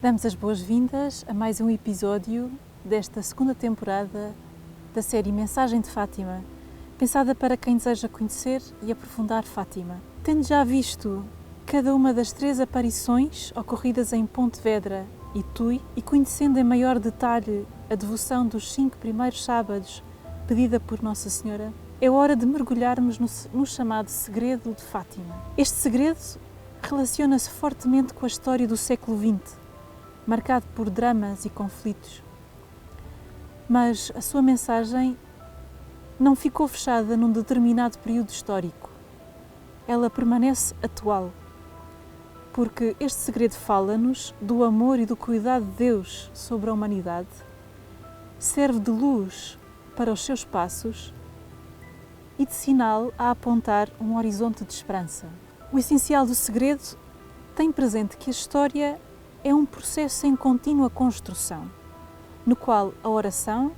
Damos as boas-vindas a mais um episódio desta segunda temporada da série Mensagem de Fátima, pensada para quem deseja conhecer e aprofundar Fátima. Tendo já visto cada uma das 3 aparições ocorridas em Pontevedra e Tui e conhecendo em maior detalhe a devoção dos 5 primeiros sábados pedida por Nossa Senhora, é hora de mergulharmos no chamado segredo de Fátima. Este segredo relaciona-se fortemente com a história do século XX, marcado por dramas e conflitos. Mas a sua mensagem não ficou fechada num determinado período histórico. Ela permanece atual, porque este segredo fala-nos do amor e do cuidado de Deus sobre a humanidade, serve de luz para os seus passos e de sinal a apontar um horizonte de esperança. O essencial do segredo tem presente que a história é um processo em contínua construção, no qual a oração,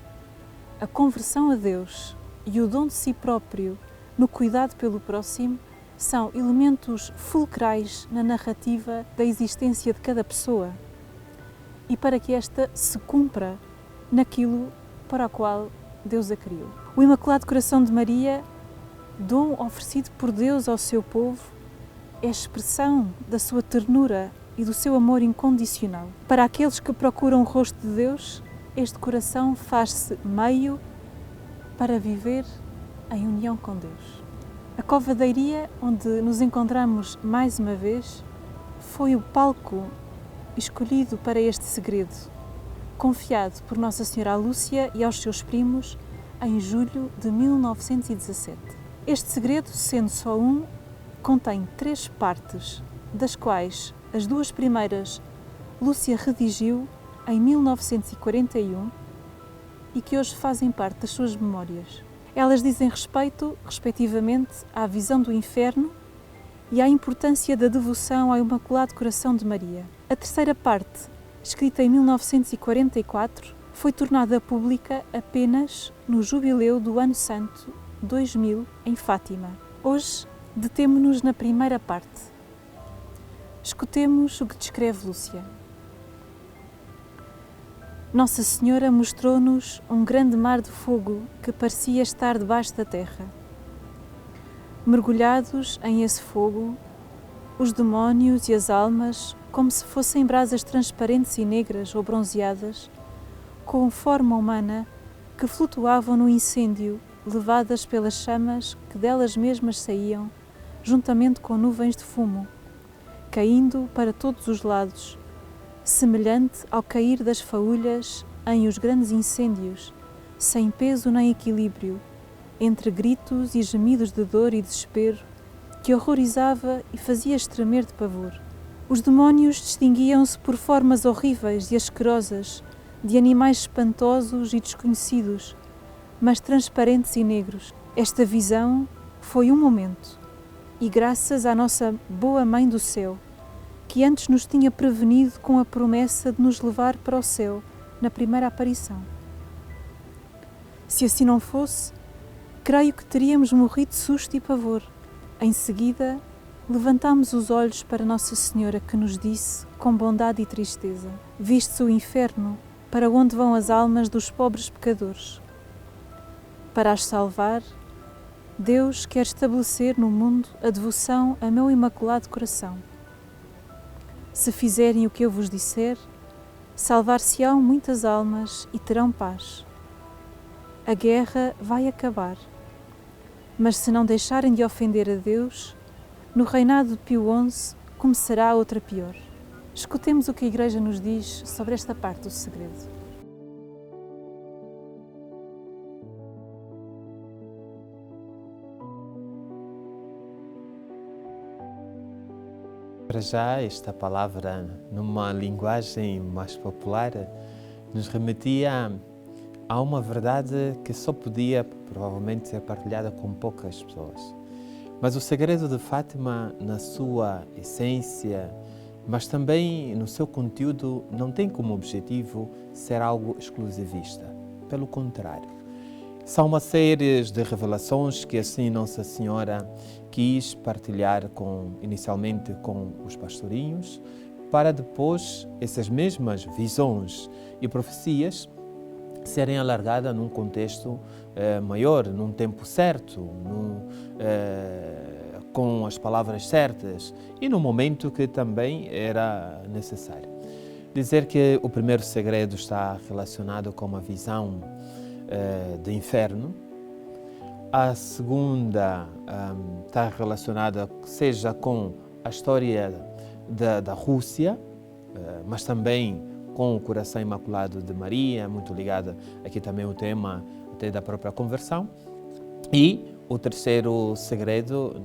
a conversão a Deus e o dom de si próprio no cuidado pelo próximo são elementos fulcrais na narrativa da existência de cada pessoa e para que esta se cumpra naquilo para o qual Deus a criou. O Imaculado Coração de Maria, dom oferecido por Deus ao seu povo, é a expressão da sua ternura e do seu amor incondicional. Para aqueles que procuram o rosto de Deus, este coração faz-se meio para viver em união com Deus. A Cova da Iria, onde nos encontramos mais uma vez, foi o palco escolhido para este segredo, confiado por Nossa Senhora a Lúcia e aos seus primos em julho de 1917. Este segredo, sendo só um, contém 3 partes, das quais as 2 primeiras Lúcia redigiu em 1941 e que hoje fazem parte das suas memórias. Elas dizem respeito, respectivamente, à visão do inferno e à importância da devoção ao Imaculado Coração de Maria. A terceira parte, escrita em 1944, foi tornada pública apenas no Jubileu do Ano Santo 2000 em Fátima. Hoje, detemo-nos na primeira parte. Escutemos o que descreve Lúcia. Nossa Senhora mostrou-nos um grande mar de fogo que parecia estar debaixo da terra. Mergulhados em esse fogo, os demónios e as almas, como se fossem brasas transparentes e negras ou bronzeadas, com forma humana, que flutuavam no incêndio, levadas pelas chamas que delas mesmas saíam, juntamente com nuvens de fumo, caindo para todos os lados, semelhante ao cair das faúlhas em os grandes incêndios, sem peso nem equilíbrio, entre gritos e gemidos de dor e desespero, que horrorizava e fazia estremer de pavor. Os demónios distinguiam-se por formas horríveis e asquerosas, de animais espantosos e desconhecidos, mas transparentes e negros. Esta visão foi um momento, e graças à nossa boa Mãe do Céu, que antes nos tinha prevenido com a promessa de nos levar para o céu na primeira aparição. Se assim não fosse, creio que teríamos morrido de susto e pavor. Em seguida, levantámos os olhos para Nossa Senhora, que nos disse, com bondade e tristeza: viste-se o inferno, para onde vão as almas dos pobres pecadores. Para as salvar, Deus quer estabelecer no mundo a devoção a meu Imaculado Coração. Se fizerem o que eu vos disser, salvar-se-ão muitas almas e terão paz. A guerra vai acabar, mas se não deixarem de ofender a Deus, no reinado de Pio XI começará outra pior. Escutemos o que a Igreja nos diz sobre esta parte do segredo. Para já, esta palavra, numa linguagem mais popular, nos remetia a uma verdade que só podia, provavelmente, ser partilhada com poucas pessoas. Mas o segredo de Fátima, na sua essência, mas também no seu conteúdo, não tem como objetivo ser algo exclusivista. Pelo contrário, são uma série de revelações que assim Nossa Senhora quis partilhar inicialmente com os pastorinhos, para depois essas mesmas visões e profecias serem alargadas num contexto maior, num tempo certo, com as palavras certas e no momento que também era necessário. Dizer que o primeiro segredo está relacionado com uma visão do inferno, a segunda está relacionada, seja com a história da Rússia, mas também com o coração imaculado de Maria, muito ligada aqui também o tema até da própria conversão. E o terceiro segredo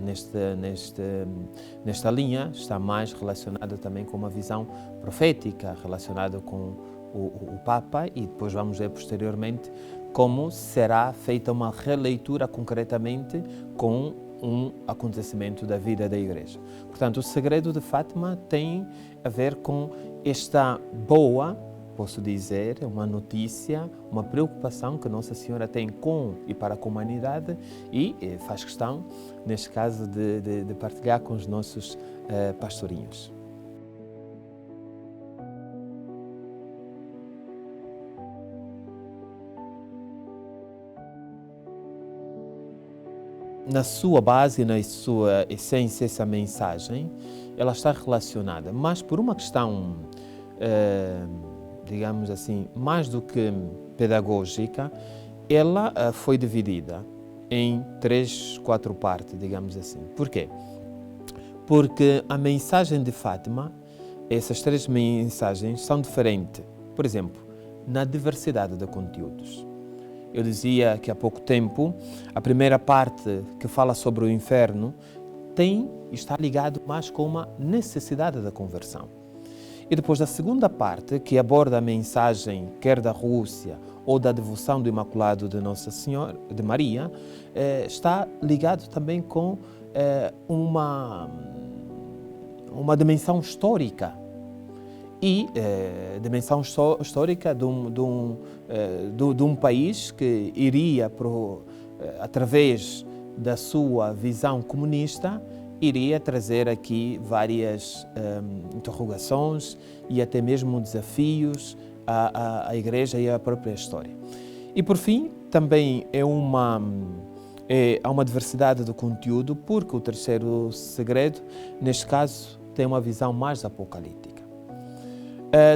nesta linha está mais relacionado também com uma visão profética, relacionada com o Papa, e depois vamos ver posteriormente como será feita uma releitura concretamente com um acontecimento da vida da Igreja. Portanto, o segredo de Fátima tem a ver com esta boa, posso dizer, uma notícia, uma preocupação que Nossa Senhora tem com e para a humanidade e faz questão, neste caso, de partilhar com os nossos pastorinhos. Na sua base, na sua essência, essa mensagem, ela está relacionada, mas por uma questão, digamos assim, mais do que pedagógica, ela foi dividida em 3, 4 partes, digamos assim. Por quê? Porque a mensagem de Fátima, essas 3 mensagens são diferentes, por exemplo, na diversidade de conteúdos. Eu dizia que há pouco tempo, a primeira parte que fala sobre o inferno está ligado mais com uma necessidade da conversão. E depois a segunda parte, que aborda a mensagem quer da Rússia ou da devoção do Imaculado de Nossa Senhora, de Maria, está ligado também com uma dimensão histórica. E dimensão histórica de um país que iria, através da sua visão comunista, iria trazer aqui várias interrogações e até mesmo desafios à Igreja e à própria história. E por fim, também há uma diversidade de conteúdo, porque o terceiro segredo, neste caso, tem uma visão mais apocalíptica.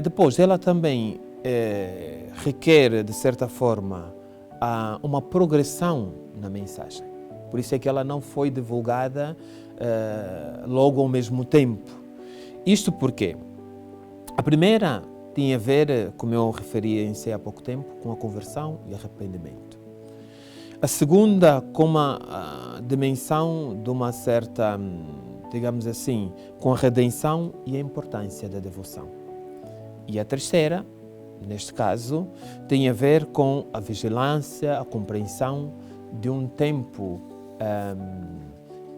Depois, ela também requer, de certa forma, uma progressão na mensagem. Por isso é que ela não foi divulgada logo ao mesmo tempo. Isto porque a primeira tinha a ver, como eu referi em si há pouco tempo, com a conversão e arrependimento. A segunda, com uma dimensão de uma certa, digamos assim, com a redenção e a importância da devoção. E a terceira, neste caso, tem a ver com a vigilância, a compreensão de um tempo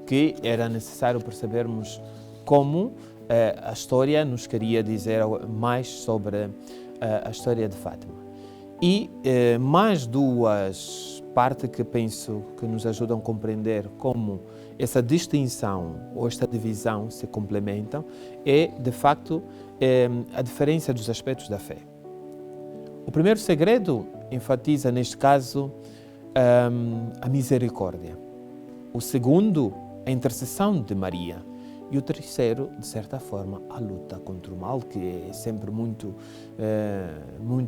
que era necessário percebermos como a história nos queria dizer mais sobre a história de Fátima. E mais 2 partes que penso que nos ajudam a compreender como essa distinção ou esta divisão se complementam é, de facto, a diferença dos aspectos da fé. O primeiro segredo enfatiza, neste caso, a misericórdia. O segundo, a intercessão de Maria. E o terceiro, de certa forma, a luta contra o mal, que é sempre muito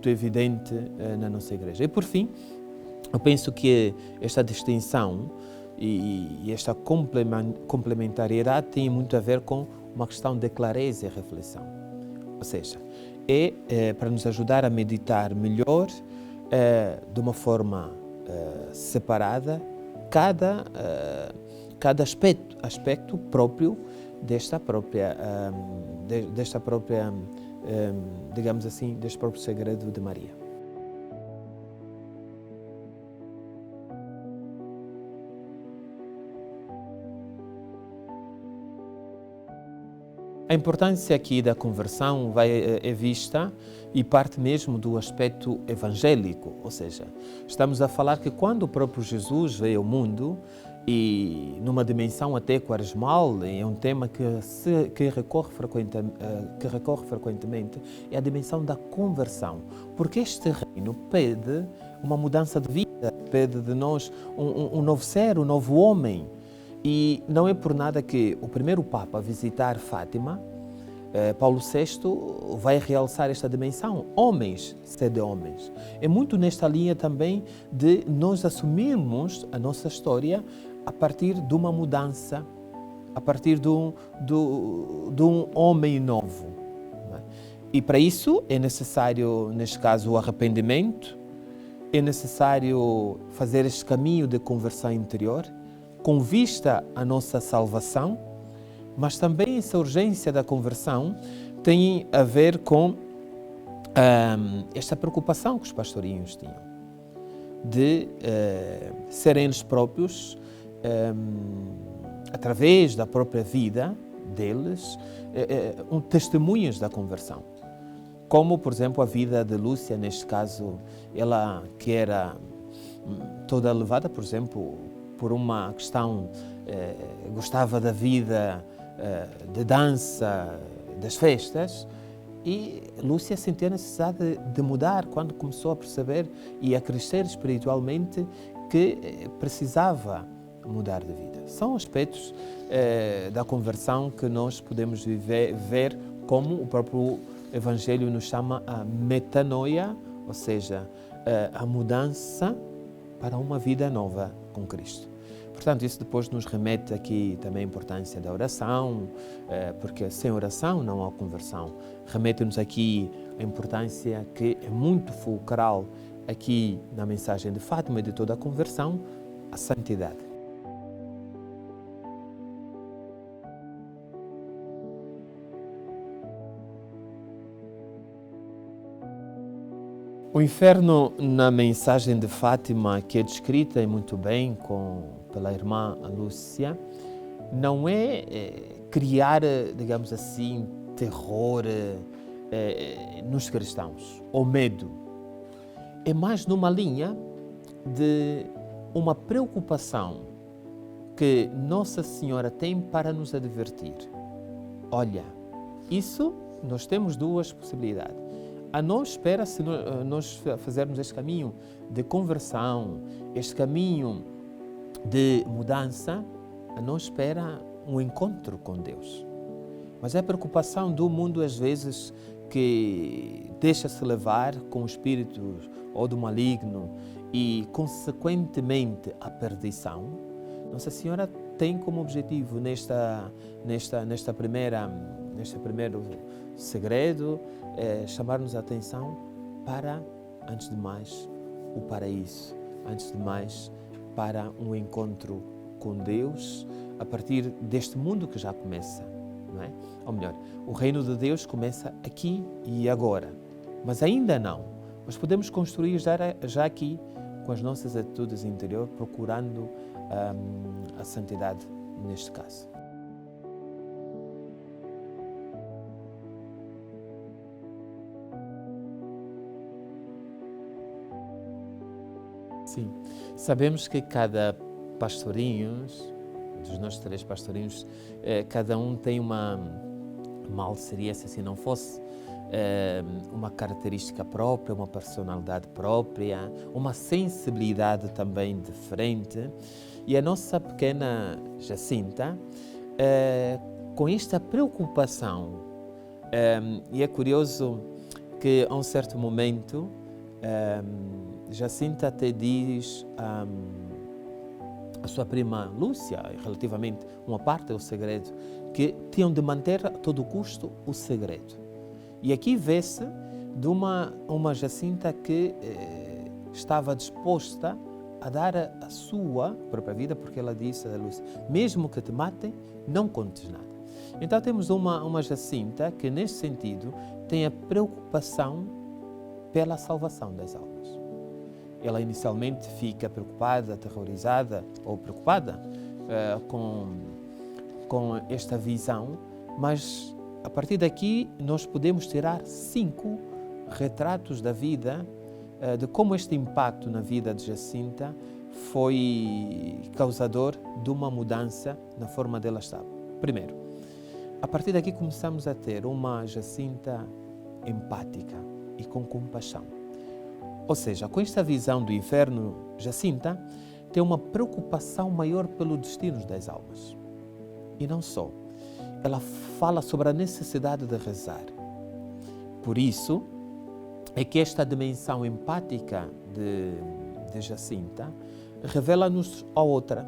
evidente na nossa Igreja. E, por fim, eu penso que esta distinção e esta complementariedade tem muito a ver com uma questão de clareza e reflexão. Ou seja, para nos ajudar a meditar melhor, de uma forma separada, cada aspecto próprio desta própria, digamos assim, deste próprio segredo de Maria. A importância aqui da conversão é vista e parte mesmo do aspecto evangélico, ou seja, estamos a falar que quando o próprio Jesus veio ao mundo, e numa dimensão até quaresmal, é um tema que recorre frequentemente, é a dimensão da conversão, porque este reino pede uma mudança de vida, pede de nós um novo ser, um novo homem. E não é por nada que o primeiro Papa a visitar Fátima, Paulo VI, vai realçar esta dimensão, homens, sede homens. É muito nesta linha também de nós assumirmos a nossa história a partir de uma mudança, a partir de um homem novo. E para isso é necessário, neste caso, o arrependimento, é necessário fazer este caminho de conversão interior, com vista à nossa salvação, mas também essa urgência da conversão tem a ver com esta preocupação que os pastorinhos tinham, de serem eles próprios, através da própria vida deles, testemunhas da conversão. Como, por exemplo, a vida de Lúcia, neste caso, ela que era toda levada, por exemplo, por uma questão, gostava da vida de dança, das festas, e Lúcia sentia a necessidade de mudar quando começou a perceber e a crescer espiritualmente que precisava mudar de vida. São aspectos da conversão que nós podemos ver como o próprio Evangelho nos chama a metanoia, ou seja, a mudança para uma vida nova com Cristo. Portanto, isso depois nos remete aqui também à importância da oração, porque sem oração não há conversão. Remete-nos aqui a importância que é muito fulcral aqui na mensagem de Fátima e de toda a conversão, a santidade. O inferno, na mensagem de Fátima, que é descrita e muito bem pela irmã Lúcia, não é criar, digamos assim, terror nos cristãos, ou medo. É mais numa linha de uma preocupação que Nossa Senhora tem para nos advertir. Olha, isso nós temos duas possibilidades. A nós espera, se nós fazermos este caminho de conversão, este caminho de mudança, a nós espera um encontro com Deus. Mas é a preocupação do mundo, às vezes, que deixa-se levar com o espírito ou do maligno e, consequentemente, a perdição. Nossa Senhora tem como objetivo, neste primeiro segredo, chamar-nos a atenção para, antes de mais, o paraíso, antes de mais, para um encontro com Deus a partir deste mundo que já começa, não é? Ou melhor, o reino de Deus começa aqui e agora, mas ainda não. Mas podemos construir já aqui, com as nossas atitudes interiores, procurando a santidade neste caso. Sim, sabemos que cada pastorinho, dos nossos 3 pastorinhos, cada um tem mal seria se assim não fosse, uma característica própria, uma personalidade própria, uma sensibilidade também diferente. E a nossa pequena Jacinta, com esta preocupação, e é curioso que a um certo momento, Jacinta até diz a sua prima Lúcia, relativamente uma parte do segredo, que tinham de manter a todo custo o segredo. E aqui vê-se de uma Jacinta que estava disposta a dar a sua própria vida, porque ela disse a Lúcia, mesmo que te matem, não contes nada. Então temos uma Jacinta que, nesse sentido, tem a preocupação pela salvação das almas. Ela inicialmente fica preocupada, aterrorizada ou preocupada com esta visão, mas a partir daqui nós podemos tirar 5 retratos da vida, de como este impacto na vida de Jacinta foi causador de uma mudança na forma dela estar. Primeiro, a partir daqui começamos a ter uma Jacinta empática e com compaixão. Ou seja, com esta visão do inferno, Jacinta tem uma preocupação maior pelos destinos das almas. E não só. Ela fala sobre a necessidade de rezar. Por isso é que esta dimensão empática de Jacinta revela-nos a outra,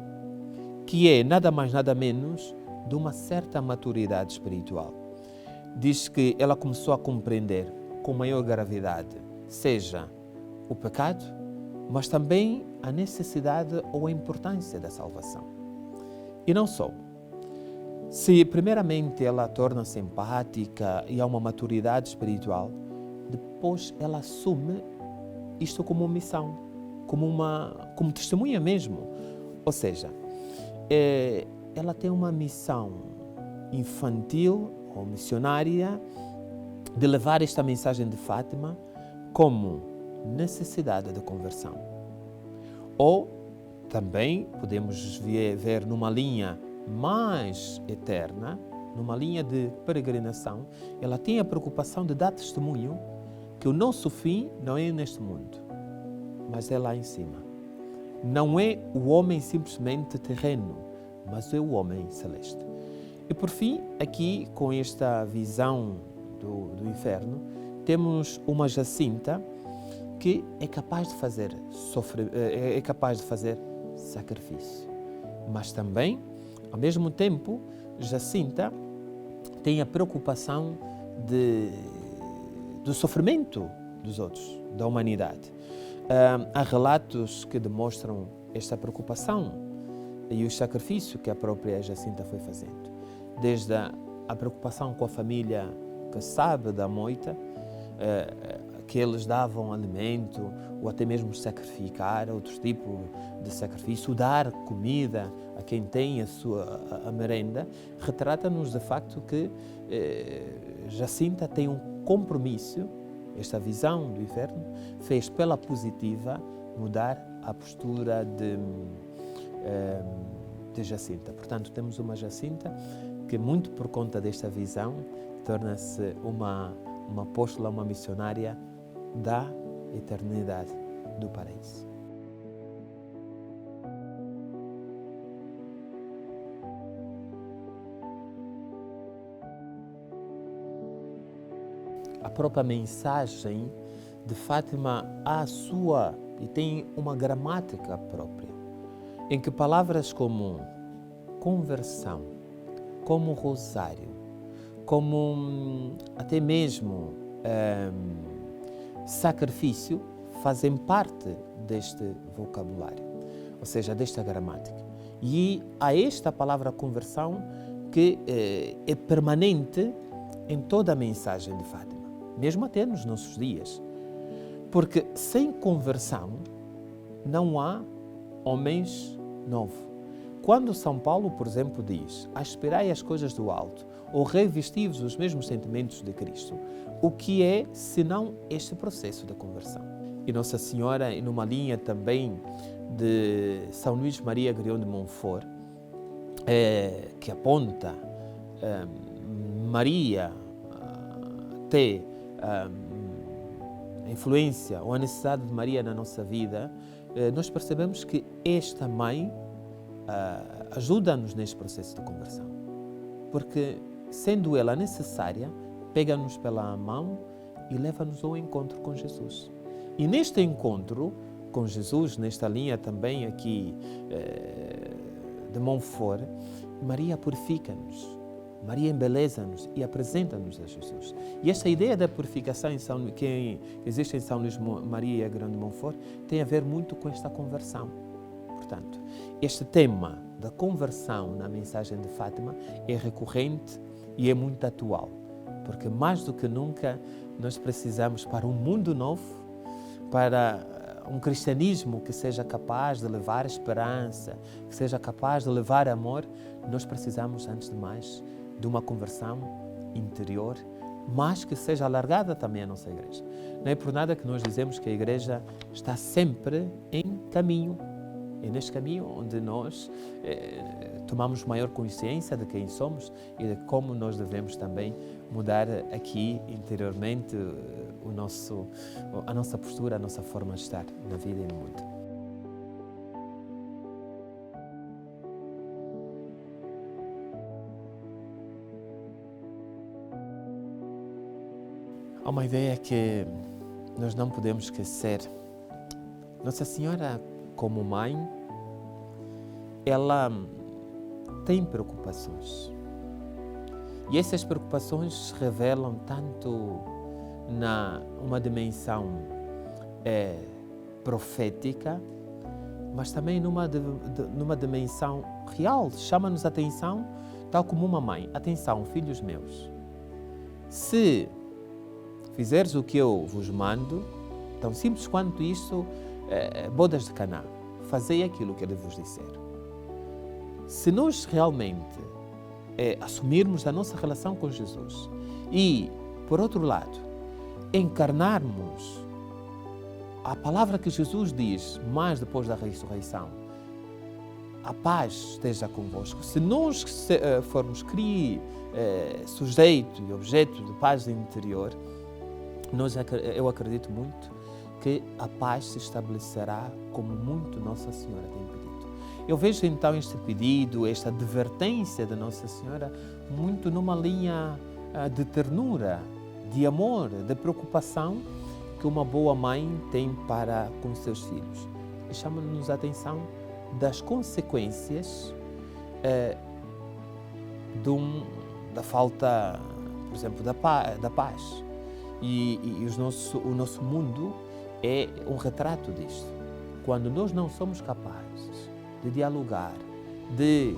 que é nada mais nada menos de uma certa maturidade espiritual. Diz que ela começou a compreender com maior gravidade, seja o pecado, mas também a necessidade ou a importância da salvação. E não só. Se primeiramente ela torna-se empática e há uma maturidade espiritual, depois ela assume isto como uma missão, como testemunha mesmo. Ou seja, ela tem uma missão infantil ou missionária de levar esta mensagem de Fátima como necessidade de conversão. Ou também podemos ver numa linha mais eterna, numa linha de peregrinação, ela tem a preocupação de dar testemunho que o nosso fim não é neste mundo, mas é lá em cima. Não é o homem simplesmente terreno, mas é o homem celeste. E por fim, aqui com esta visão do inferno, temos uma Jacinta que é capaz de fazer sacrifício, mas também, ao mesmo tempo, Jacinta tem a preocupação do sofrimento dos outros, da humanidade. Há relatos que demonstram esta preocupação e o sacrifício que a própria Jacinta foi fazendo. Desde a preocupação com a família que sabe da moita, que eles davam alimento, ou até mesmo sacrificar, outros tipos de sacrifício, dar comida a quem tem a merenda, retrata-nos de facto que Jacinta tem um compromisso. Esta visão do inferno fez pela positiva mudar a postura de Jacinta. Portanto, temos uma Jacinta que, muito por conta desta visão, torna-se uma apóstola, uma missionária da eternidade do paraíso. A própria mensagem de Fátima há sua e tem uma gramática própria, em que palavras como conversão, como rosário, como até mesmo sacrifício fazem parte deste vocabulário, ou seja, desta gramática. E há esta palavra conversão que é permanente em toda a mensagem de Fátima, mesmo até nos nossos dias. Porque sem conversão não há homens novos. Quando São Paulo, por exemplo, diz: aspirai as coisas do alto, ou revesti-vos os mesmos sentimentos de Cristo, o que é, senão este processo de conversão? E Nossa Senhora, numa linha também de São Luís Maria Grião de Montfort, que aponta Maria ter a influência ou a necessidade de Maria na nossa vida, nós percebemos que esta mãe ajuda-nos neste processo de conversão. Porque, sendo ela necessária, pega-nos pela mão e leva-nos ao encontro com Jesus. E neste encontro com Jesus, nesta linha também aqui de Montfort, Maria purifica-nos, Maria embeleza-nos e apresenta-nos a Jesus. E esta ideia da purificação que existe em São Luís Maria Grande de Montfort tem a ver muito com esta conversão. Portanto, este tema da conversão na mensagem de Fátima é recorrente e é muito atual, porque mais do que nunca nós precisamos, para um mundo novo, para um cristianismo que seja capaz de levar esperança, que seja capaz de levar amor, nós precisamos, antes de mais, de uma conversão interior, mas que seja alargada também à nossa igreja. Não é por nada que nós dizemos que a igreja está sempre em caminho, É neste caminho onde nós tomamos maior consciência de quem somos e de como nós devemos também mudar aqui interiormente a nossa postura, a nossa forma de estar na vida e no mundo. Há uma ideia que nós não podemos esquecer. Nossa Senhora, como mãe, ela tem preocupações. E essas preocupações se revelam tanto numa dimensão profética, mas também numa dimensão real. Chama-nos a atenção, tal como uma mãe. Atenção, filhos meus. Se fizeres o que eu vos mando, tão simples quanto isso, bodas de Caná, fazei aquilo que ele vos disser. Se nós realmente assumirmos a nossa relação com Jesus e, por outro lado, encarnarmos a palavra que Jesus diz, mais depois da ressurreição, a paz esteja convosco. Se nós formos sujeito e objeto de paz interior, eu acredito muito que a paz se estabelecerá como muito Nossa Senhora tem pedido. Eu vejo então este pedido, esta advertência da Nossa Senhora muito numa linha de ternura, de amor, de preocupação que uma boa mãe tem para com seus filhos. E chama-nos a atenção das consequências da falta, por exemplo, da paz. E o nosso mundo é um retrato disto. Quando nós não somos capazes de dialogar, de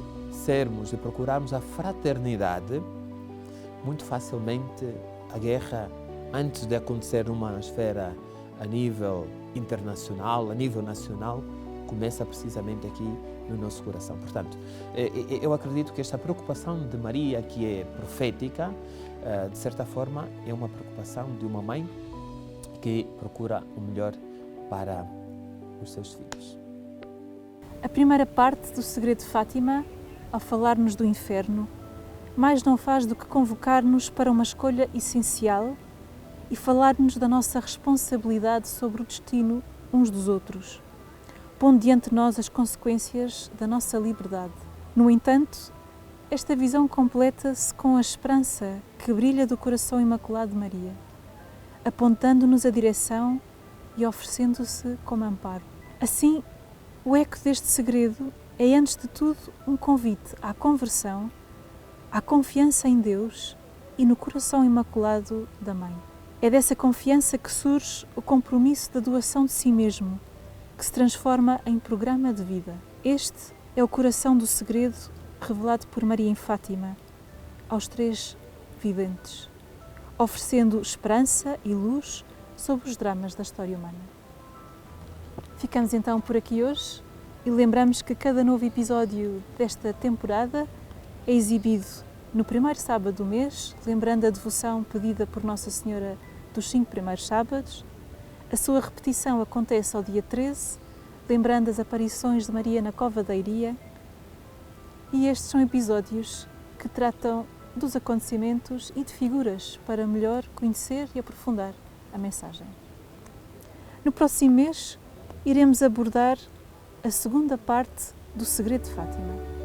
procurarmos a fraternidade, muito facilmente a guerra, antes de acontecer numa esfera a nível internacional, a nível nacional, começa precisamente aqui no nosso coração. Portanto, eu acredito que esta preocupação de Maria, que é profética, de certa forma, é uma preocupação de uma mãe que procura o melhor para os seus filhos. A primeira parte do segredo de Fátima, ao falar-nos do inferno, mais não faz do que convocar-nos para uma escolha essencial e falar-nos da nossa responsabilidade sobre o destino uns dos outros, pondo diante de nós as consequências da nossa liberdade. No entanto, esta visão completa-se com a esperança que brilha do coração imaculado de Maria, apontando-nos a direção e oferecendo-se como amparo. Assim, o eco deste segredo é, antes de tudo, um convite à conversão, à confiança em Deus e no coração imaculado da Mãe. É dessa confiança que surge o compromisso da doação de si mesmo, que se transforma em programa de vida. Este é o coração do segredo revelado por Maria em Fátima, aos 3 videntes, oferecendo esperança e luz sobre os dramas da história humana. Ficamos então por aqui hoje e lembramos que cada novo episódio desta temporada é exibido no primeiro sábado do mês, lembrando a devoção pedida por Nossa Senhora dos 5 primeiros sábados. A sua repetição acontece ao dia 13, lembrando as aparições de Maria na Cova da Iria. E estes são episódios que tratam dos acontecimentos e de figuras para melhor conhecer e aprofundar a mensagem. No próximo mês, iremos abordar a segunda parte do Segredo de Fátima.